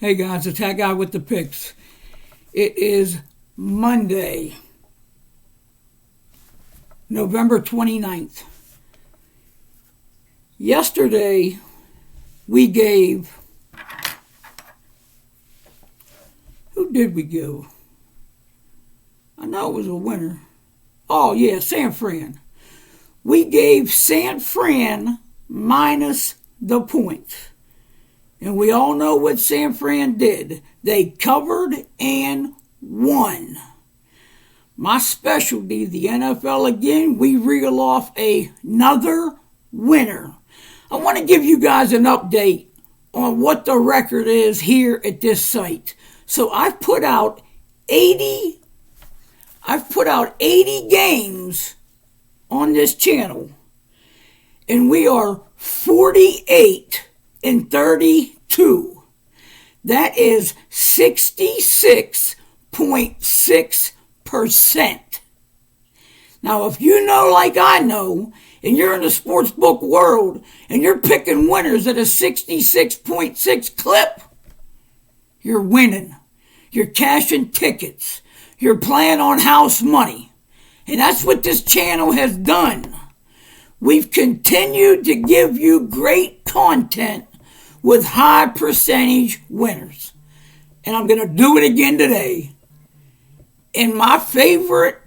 Hey guys, it's that guy with the picks. It is Monday, November 29th. Yesterday, we gave... Who did we give? I know it was a winner. Oh, yeah, San Fran. We gave San Fran minus the points. And we all know what San Fran did. They covered and won. My specialty, the NFL again, we reel off another winner. I want to give you guys an update on what the record is here at this site. So I've put out 80 games on this channel. And we are 48-32. That is 66.6%. Now, if you know like I know, and you're in the sports book world, and you're picking winners at a 66.6 clip, you're winning. You're cashing tickets. You're playing on house money. And that's what this channel has done. We've continued to give you great content with high percentage winners. And I'm going to do it again today. In my favorite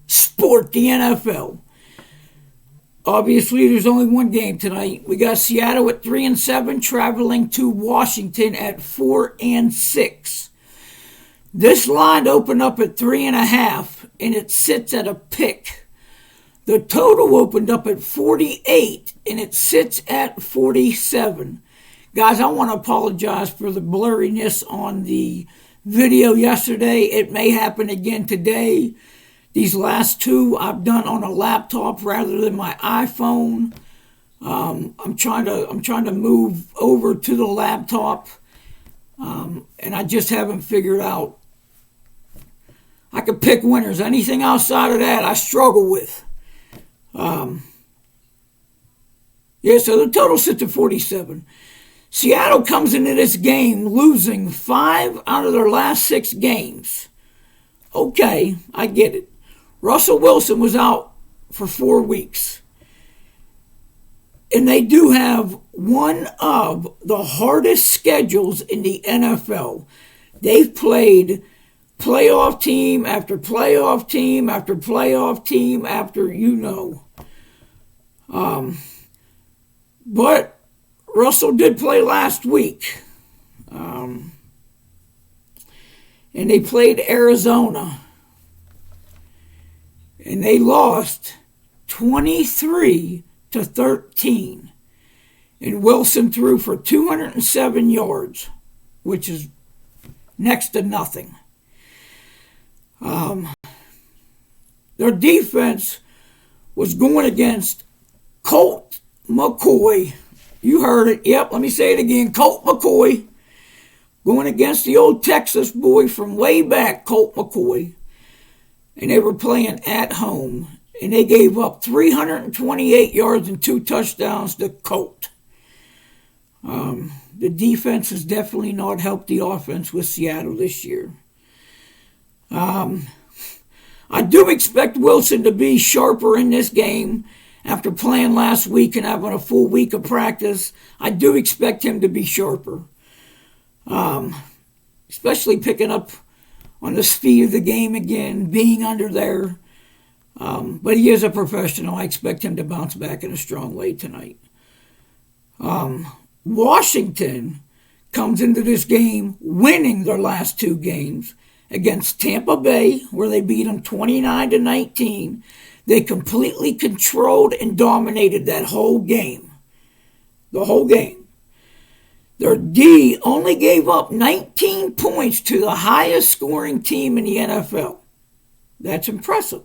sport, the NFL. Obviously, there's only one game tonight. We got Seattle at 3-7, traveling to Washington at 4-6. This line opened up at 3.5, and it sits at a pick. The total opened up at 48, and it sits at 47. Guys, I want to apologize for the blurriness on the video yesterday. It may happen again today. These last two I've done on a laptop rather than my iPhone. I'm trying to move over to the laptop, and I just haven't figured out. I could pick winners. Anything outside of that, I struggle with. So the total sits at 47. Seattle comes into this game losing 5 out of their last 6 games. Okay, I get it. Russell Wilson was out for 4 weeks. And they do have one of the hardest schedules in the NFL. They've played playoff team after playoff team after playoff team after But Russell did play last week. And they played Arizona. And they lost 23-13. And Wilson threw for 207 yards, which is next to nothing. Their defense was going against Colt McCoy. You heard it. Yep, let me say it again. Colt McCoy. Going against the old Texas boy from way back, Colt McCoy. And they were playing at home. And they gave up 328 yards and 2 touchdowns to Colt. The defense has definitely not helped the offense with Seattle this year. I do expect Wilson to be sharper in this game after playing last week and having a full week of practice. I do expect him to be sharper, especially picking up on the speed of the game again, being under there. But he is a professional. I expect him to bounce back in a strong way tonight. Washington comes into this game winning their last 2 games against Tampa Bay, where they beat them 29-19. They completely controlled and dominated that whole game. The whole game. Their D only gave up 19 points to the highest scoring team in the NFL. That's impressive.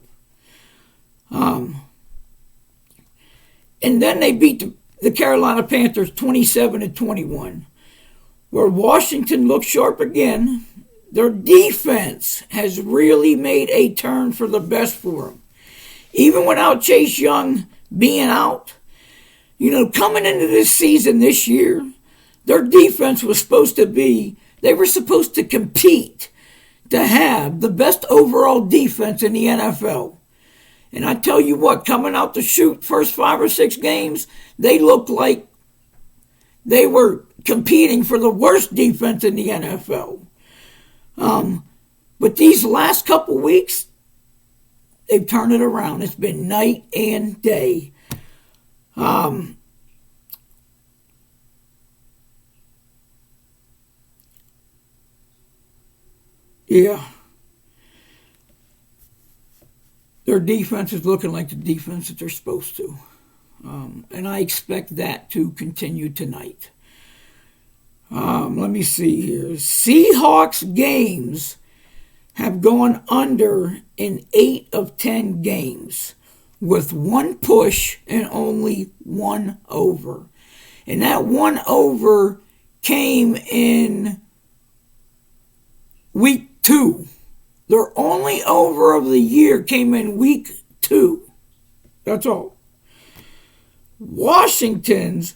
And then they beat the Carolina Panthers 27-21, where Washington looked sharp again. Their defense has really made a turn for the best for them. Even without Chase Young being out, coming into this season this year, their defense was supposed to be They were supposed to compete to have the best overall defense in the NFL. And I tell you what, coming out to shoot first 5 or 6 games, they looked like they were competing for the worst defense in the NFL. But these last couple weeks, they've turned it around. It's been night and day. Yeah. Their defense is looking like the defense that they're supposed to. And I expect that to continue tonight. Let me see here. Seahawks games have gone under in 8 of 10 games with 1 push and only 1 over. And that 1 over came in week 2. Their only over of the year came in week 2. That's all. Washington's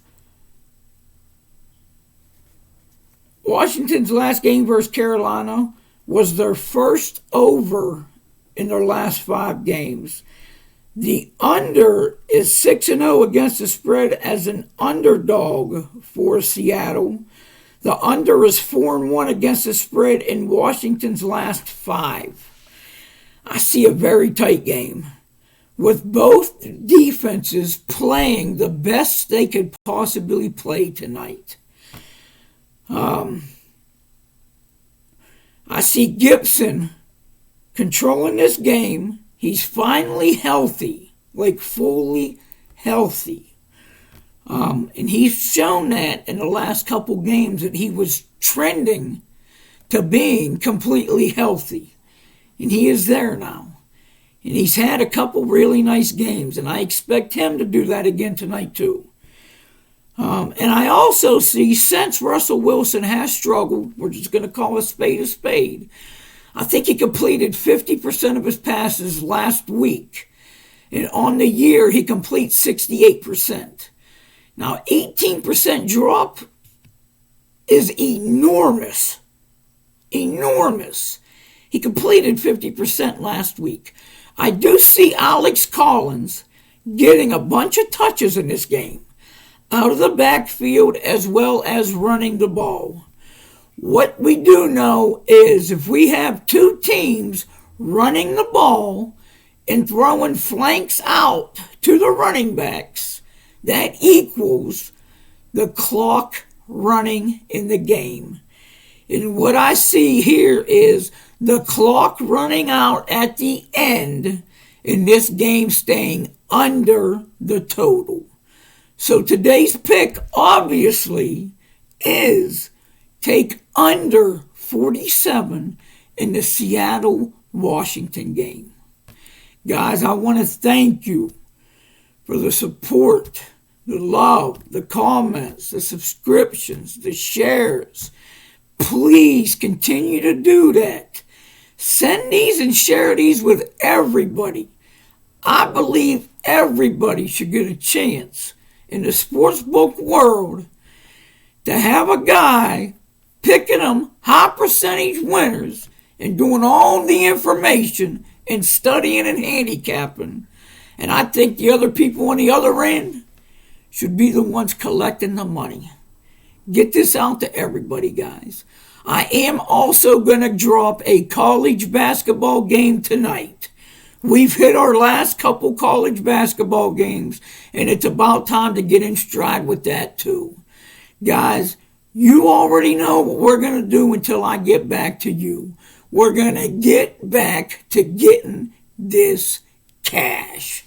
last game versus Carolina was their first over in their last 5 games. The under is 6-0 against the spread as an underdog for Seattle. The under is 4-1 against the spread in Washington's last 5. I see a very tight game with both defenses playing the best they could possibly play tonight. I see Gibson controlling this game. He's finally healthy, like fully healthy. And he's shown that in the last couple games that he was trending to being completely healthy. And he is there now. And he's had a couple really nice games, and I expect him to do that again tonight too. And I also see, since Russell Wilson has struggled, we're just going to call a spade, I think he completed 50% of his passes last week. And on the year, he completes 68%. Now, 18% drop is enormous. Enormous. He completed 50% last week. I do see Alex Collins getting a bunch of touches in this game, out of the backfield as well as running the ball. What we do know is if we have 2 teams running the ball and throwing flanks out to the running backs, that equals the clock running in the game. And what I see here is the clock running out at the end in this game staying under the total. So today's pick, obviously, is take under 47 in the Seattle-Washington game. Guys, I want to thank you for the support, the love, the comments, the subscriptions, the shares. Please continue to do that. Send these and share these with everybody. I believe everybody should get a chance in the sportsbook world to have a guy picking them high percentage winners and doing all the information and studying and handicapping. And I think the other people on the other end should be the ones collecting the money. Get this out to everybody, guys. I am also going to drop a college basketball game tonight. We've hit our last couple college basketball games, and it's about time to get in stride with that too. Guys, you already know what we're going to do until I get back to you. We're going to get back to getting this cash.